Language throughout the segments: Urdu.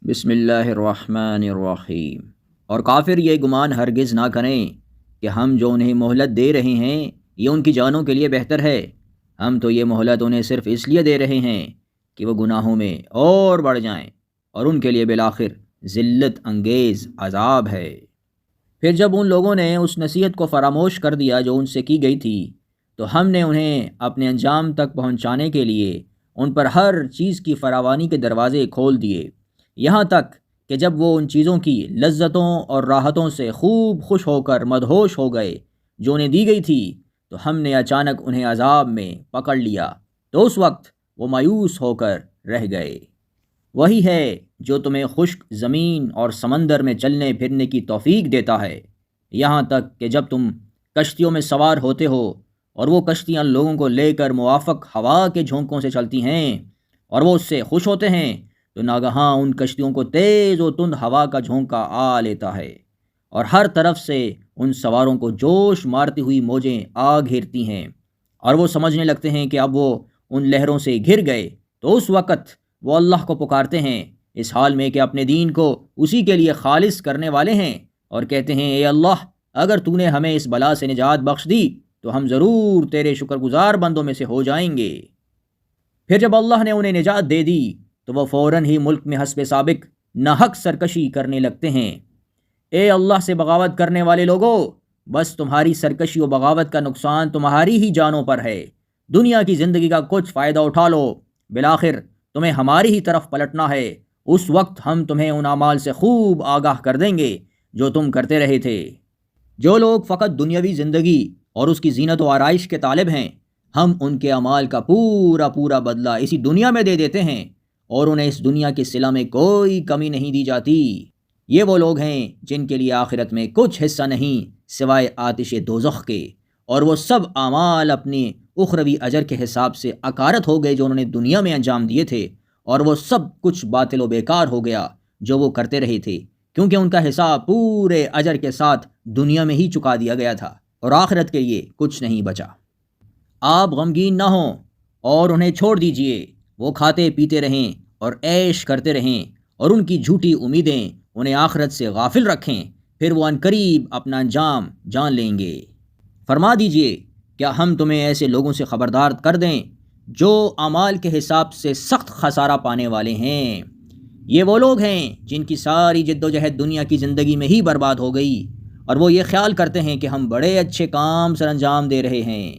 بسم اللہ الرحمن الرحیم۔ اور کافر یہ گمان ہرگز نہ کریں کہ ہم جو انہیں مہلت دے رہے ہیں یہ ان کی جانوں کے لیے بہتر ہے۔ ہم تو یہ مہلت انہیں صرف اس لیے دے رہے ہیں کہ وہ گناہوں میں اور بڑھ جائیں، اور ان کے لیے بالآخر ذلت انگیز عذاب ہے۔ پھر جب ان لوگوں نے اس نصیحت کو فراموش کر دیا جو ان سے کی گئی تھی، تو ہم نے انہیں اپنے انجام تک پہنچانے کے لیے ان پر ہر چیز کی فراوانی کے دروازے کھول دیے، یہاں تک کہ جب وہ ان چیزوں کی لذتوں اور راحتوں سے خوب خوش ہو کر مدہوش ہو گئے جو انہیں دی گئی تھی، تو ہم نے اچانک انہیں عذاب میں پکڑ لیا، تو اس وقت وہ مایوس ہو کر رہ گئے۔ وہی ہے جو تمہیں خشک زمین اور سمندر میں چلنے پھرنے کی توفیق دیتا ہے، یہاں تک کہ جب تم کشتیوں میں سوار ہوتے ہو اور وہ کشتیاں لوگوں کو لے کر موافق ہوا کے جھونکوں سے چلتی ہیں اور وہ اس سے خوش ہوتے ہیں، تو ناگہاں ان کشتیوں کو تیز و تند ہوا کا جھونکا آ لیتا ہے، اور ہر طرف سے ان سواروں کو جوش مارتی ہوئی موجیں آ گھیرتی ہیں، اور وہ سمجھنے لگتے ہیں کہ اب وہ ان لہروں سے گھر گئے۔ تو اس وقت وہ اللہ کو پکارتے ہیں، اس حال میں کہ اپنے دین کو اسی کے لیے خالص کرنے والے ہیں، اور کہتے ہیں، اے اللہ، اگر تو نے ہمیں اس بلا سے نجات بخش دی تو ہم ضرور تیرے شکر گزار بندوں میں سے ہو جائیں گے۔ پھر جب اللہ نے انہیں نجات دے دی تو وہ فوراً ہی ملک میں حسب سابق ناحق سرکشی کرنے لگتے ہیں۔ اے اللہ سے بغاوت کرنے والے لوگو، بس تمہاری سرکشی و بغاوت کا نقصان تمہاری ہی جانوں پر ہے۔ دنیا کی زندگی کا کچھ فائدہ اٹھا لو، بالآخر تمہیں ہماری ہی طرف پلٹنا ہے۔ اس وقت ہم تمہیں ان اعمال سے خوب آگاہ کر دیں گے جو تم کرتے رہے تھے۔ جو لوگ فقط دنیاوی زندگی اور اس کی زینت و آرائش کے طالب ہیں، ہم ان کے اعمال کا پورا بدلہ اسی دنیا میں دے دیتے ہیں، اور انہیں اس دنیا کی صلہ میں کوئی کمی نہیں دی جاتی۔ یہ وہ لوگ ہیں جن کے لیے آخرت میں کچھ حصہ نہیں سوائے آتش دوزخ کے، اور وہ سب اعمال اپنے اخروی اجر کے حساب سے اکارت ہو گئے جو انہوں نے دنیا میں انجام دیے تھے، اور وہ سب کچھ باطل و بیکار ہو گیا جو وہ کرتے رہے تھے، کیونکہ ان کا حساب پورے اجر کے ساتھ دنیا میں ہی چکا دیا گیا تھا، اور آخرت کے لیے کچھ نہیں بچا۔ آپ غمگین نہ ہوں اور انہیں چھوڑ دیجئے، وہ کھاتے پیتے رہیں اور عیش کرتے رہیں، اور ان کی جھوٹی امیدیں انہیں آخرت سے غافل رکھیں، پھر وہ عنقریب اپنا انجام جان لیں گے۔ فرما دیجئے، کیا ہم تمہیں ایسے لوگوں سے خبردار کر دیں جو اعمال کے حساب سے سخت خسارہ پانے والے ہیں؟ یہ وہ لوگ ہیں جن کی ساری جد و جہد دنیا کی زندگی میں ہی برباد ہو گئی، اور وہ یہ خیال کرتے ہیں کہ ہم بڑے اچھے کام سر انجام دے رہے ہیں۔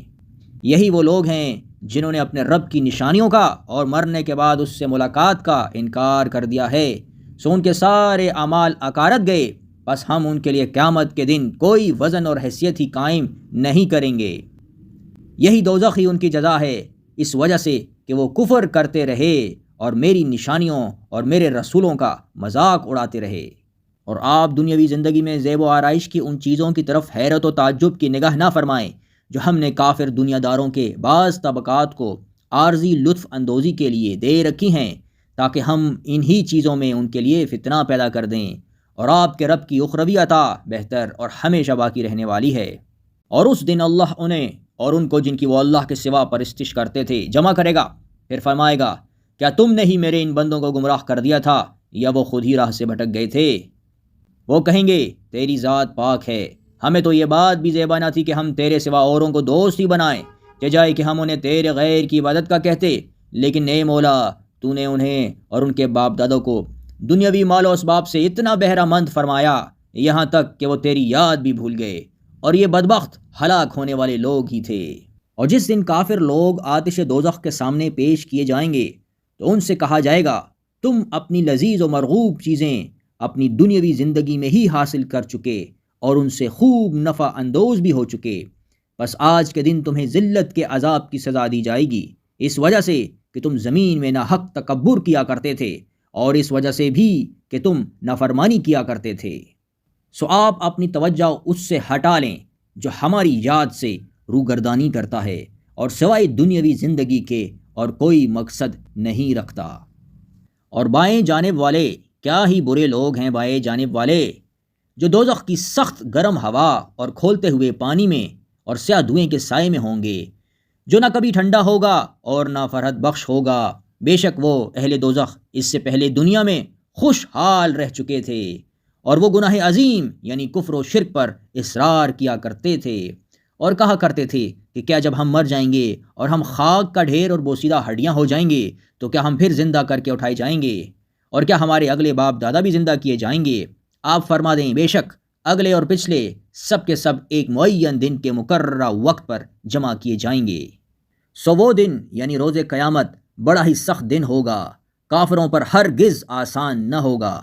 یہی وہ لوگ ہیں جنہوں نے اپنے رب کی نشانیوں کا اور مرنے کے بعد اس سے ملاقات کا انکار کر دیا ہے، سو ان کے سارے اعمال اکارت گئے، بس ہم ان کے لیے قیامت کے دن کوئی وزن اور حیثیت ہی قائم نہیں کریں گے۔ یہی دوزخ ہی ان کی جزا ہے، اس وجہ سے کہ وہ کفر کرتے رہے اور میری نشانیوں اور میرے رسولوں کا مذاق اڑاتے رہے۔ اور آپ دنیاوی زندگی میں زیب و آرائش کی ان چیزوں کی طرف حیرت و تعجب کی نگاہ نہ فرمائیں جو ہم نے کافر دنیا داروں کے بعض طبقات کو عارضی لطف اندوزی کے لیے دے رکھی ہیں، تاکہ ہم انہی چیزوں میں ان کے لیے فتنہ پیدا کر دیں، اور آپ کے رب کی اخروی عطا بہتر اور ہمیشہ باقی رہنے والی ہے۔ اور اس دن اللہ انہیں اور ان کو جن کی وہ اللہ کے سوا پرستش کرتے تھے جمع کرے گا، پھر فرمائے گا، کیا تم نے ہی میرے ان بندوں کو گمراہ کر دیا تھا، یا وہ خود ہی راہ سے بھٹک گئے تھے؟ وہ کہیں گے، تیری ذات پاک ہے، ہمیں تو یہ بات بھی زیبا نہ تھی کہ ہم تیرے سوا اوروں کو دوست ہی بنائیں، جائے کہ ہم انہیں تیرے غیر کی عبادت کا کہتے، لیکن اے مولا، تو نے انہیں اور ان کے باپ دادوں کو دنیاوی مال و اسباب سے اتنا بہرہ مند فرمایا، یہاں تک کہ وہ تیری یاد بھی بھول گئے، اور یہ بدبخت ہلاک ہونے والے لوگ ہی تھے۔ اور جس دن کافر لوگ آتش دوزخ کے سامنے پیش کیے جائیں گے تو ان سے کہا جائے گا، تم اپنی لذیذ و مرغوب چیزیں اپنی دنیاوی زندگی میں ہی حاصل کر چکے اور ان سے خوب نفع اندوز بھی ہو چکے، بس آج کے دن تمہیں ذلت کے عذاب کی سزا دی جائے گی، اس وجہ سے کہ تم زمین میں ناحق تکبر کیا کرتے تھے، اور اس وجہ سے بھی کہ تم نافرمانی کیا کرتے تھے۔ سو آپ اپنی توجہ اس سے ہٹا لیں جو ہماری یاد سے روگردانی کرتا ہے اور سوائے دنیاوی زندگی کے اور کوئی مقصد نہیں رکھتا۔ اور بائیں جانب والے، کیا ہی برے لوگ ہیں بائیں جانب والے، جو دوزخ کی سخت گرم ہوا اور کھولتے ہوئے پانی میں اور سیاہ دھوئیں کے سائے میں ہوں گے، جو نہ کبھی ٹھنڈا ہوگا اور نہ فرحت بخش ہوگا۔ بے شک وہ اہل دوزخ اس سے پہلے دنیا میں خوشحال رہ چکے تھے، اور وہ گناہ عظیم یعنی کفر و شرک پر اصرار کیا کرتے تھے، اور کہا کرتے تھے کہ کیا جب ہم مر جائیں گے اور ہم خاک کا ڈھیر اور بوسیدہ ہڈیاں ہو جائیں گے تو کیا ہم پھر زندہ کر کے اٹھائے جائیں گے، اور کیا ہمارے اگلے باپ دادا بھی زندہ کیے جائیں گے؟ آپ فرما دیں بے شک اگلے اور پچھلے سب کے سب ایک معین دن کے مقررہ وقت پر جمع کیے جائیں گے۔ سو وہ دن یعنی روز قیامت بڑا ہی سخت دن ہوگا، کافروں پر ہرگز آسان نہ ہوگا۔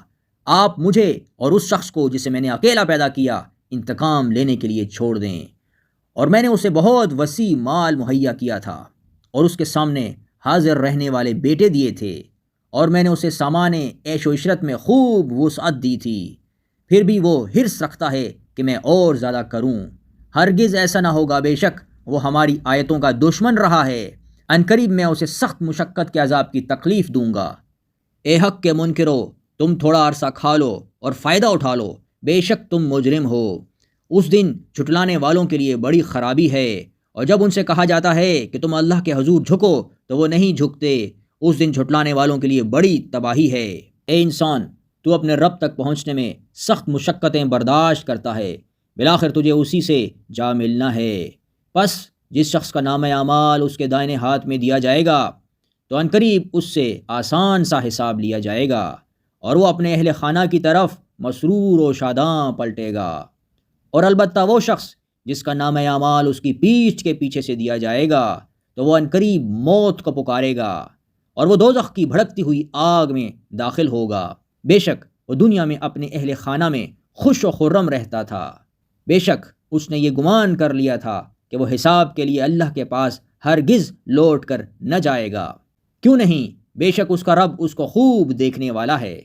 آپ مجھے اور اس شخص کو جسے میں نے اکیلا پیدا کیا انتقام لینے کے لیے چھوڑ دیں۔ اور میں نے اسے بہت وسیع مال مہیا کیا تھا، اور اس کے سامنے حاضر رہنے والے بیٹے دیے تھے، اور میں نے اسے سامان عیش و عشرت میں خوب وسعت دی تھی، پھر بھی وہ حرص رکھتا ہے کہ میں اور زیادہ کروں۔ ہرگز ایسا نہ ہوگا، بے شک وہ ہماری آیتوں کا دشمن رہا ہے، عنقریب میں اسے سخت مشقت کے عذاب کی تکلیف دوں گا۔ اے حق کے منکرو، تم تھوڑا عرصہ کھا لو اور فائدہ اٹھا لو، بے شک تم مجرم ہو۔ اس دن جھٹلانے والوں کے لیے بڑی خرابی ہے، اور جب ان سے کہا جاتا ہے کہ تم اللہ کے حضور جھکو تو وہ نہیں جھکتے۔ اس دن جھٹلانے والوں کے لیے بڑی تباہی ہے۔ اے انسان، تو اپنے رب تک پہنچنے میں سخت مشقتیں برداشت کرتا ہے، بالآخر تجھے اسی سے جا ملنا ہے۔ پس جس شخص کا نام اعمال اس کے دائنے ہاتھ میں دیا جائے گا تو عنقریب اس سے آسان سا حساب لیا جائے گا، اور وہ اپنے اہل خانہ کی طرف مسرور و شاداں پلٹے گا۔ اور البتہ وہ شخص جس کا نام اعمال اس کی پیٹھ کے پیچھے سے دیا جائے گا تو وہ عنقریب موت کو پکارے گا، اور وہ دوزخ کی بھڑکتی ہوئی آگ میں داخل ہوگا۔ بے شک وہ دنیا میں اپنے اہل خانہ میں خوش و خرم رہتا تھا، بے شک اس نے یہ گمان کر لیا تھا کہ وہ حساب کے لیے اللہ کے پاس ہرگز لوٹ کر نہ جائے گا۔ کیوں نہیں، بے شک اس کا رب اس کو خوب دیکھنے والا ہے۔